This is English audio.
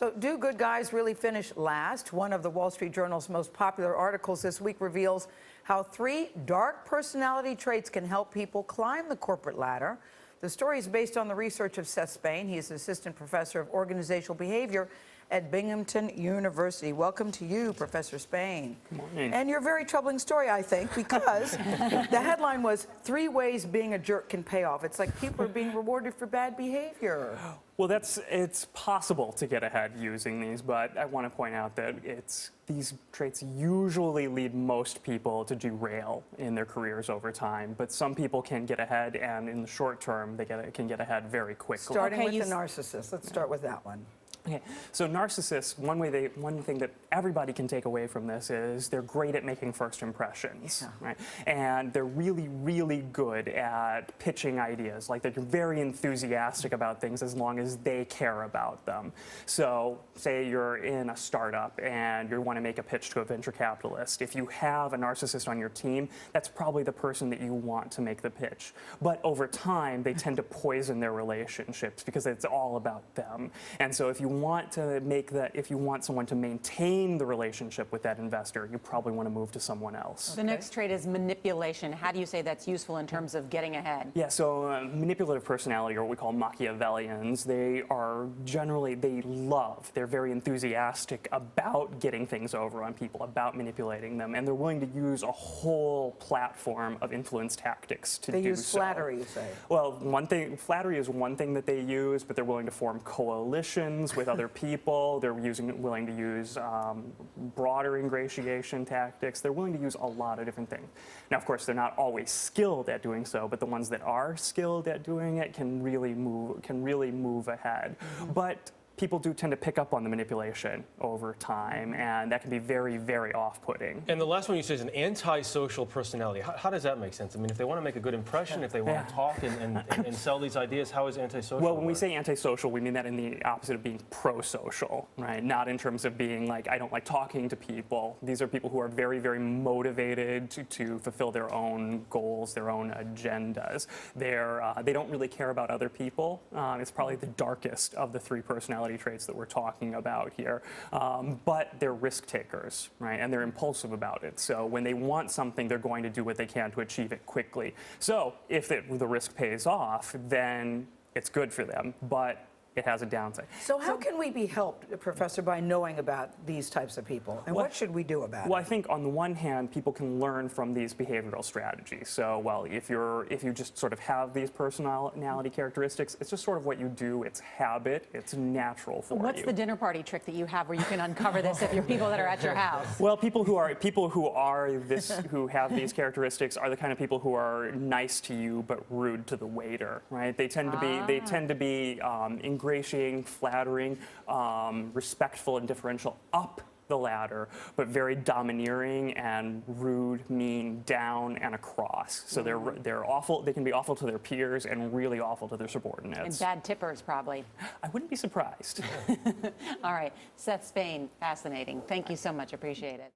So, do good guys really finish last? One of the Wall Street Journal's most popular articles this week reveals how 3 dark personality traits can help people climb the corporate ladder. The story is based on the research of Seth Spain. He is assistant professor of organizational behavior at Binghamton University. Welcome to you, Professor Spain. Good morning. And your very troubling story, I think, because the headline was 3 ways being a jerk can pay off. It's like people are being rewarded for bad behavior. Well, it's possible to get ahead using these, but I want to point out that these traits usually lead most people to derail in their careers over time. But some people can get ahead, and in the short term, they can get ahead very quickly. Starting with the narcissist. Let's start with that one. Okay, so narcissists, one thing that everybody can take away from this is they're great at making first impressions, right? And they're really, really good at pitching ideas. Like, they're very enthusiastic about things as long as they care about them. So, say you're in a startup and you want to make a pitch to a venture capitalist. If you have a narcissist on your team, that's probably the person that you want to make the pitch. But over time, they tend to poison their relationships because it's all about them. And so if you want someone to maintain the relationship with that investor, you probably want to move to someone else. The next trait is manipulation. How do you say that's useful in terms of getting ahead? Yeah, so manipulative personality, or what we call Machiavellians, they're very enthusiastic about getting things over on people, about manipulating them, and they're willing to use a whole platform of influence tactics to do so. They use flattery, you say? Well, flattery is one thing that they use, but they're willing to form coalitions with other people. They're willing to use broader ingratiation tactics. They're willing to use a lot of different things. Now, of course, they're not always skilled at doing so, but the ones that are skilled at doing it can really move ahead. But people do tend to pick up on the manipulation over time, and that can be very, very off-putting. And the last one you say is an antisocial personality. How does that make sense? I mean, if they want to make a good impression, if they want to talk and sell these ideas, how is antisocial? Well, when we say antisocial, we mean that in the opposite of being pro-social, right? Not in terms of being like, I don't like talking to people. These are people who are very, very motivated to fulfill their own goals, their own agendas. They don't really care about other people. It's probably the darkest of the 3 personality traits that we're talking about here, but they're risk takers, right? And they're impulsive about it. So when they want something, they're going to do what they can to achieve it quickly. So if the risk pays off, then it's good for them, but it has a downside. So how can we be helped, Professor, by knowing about these types of people? And what should we do about it? Well, I think on the one hand, people can learn from these behavioral strategies. So, well, if you just sort of have these personality characteristics, it's just sort of what you do. It's habit. It's natural for you. What's the dinner party trick that you have where you can uncover this if you're people that are at your house? Well, people who have these characteristics are the kind of people who are nice to you but rude to the waiter, right? They tend to be ingratiating, flattering, respectful and differential up the ladder, but very domineering and rude, mean down and across. So they're awful. They can be awful to their peers and really awful to their subordinates. And bad tippers, probably. I wouldn't be surprised. All right, Seth Spain, fascinating. Thank you so much. Appreciate it.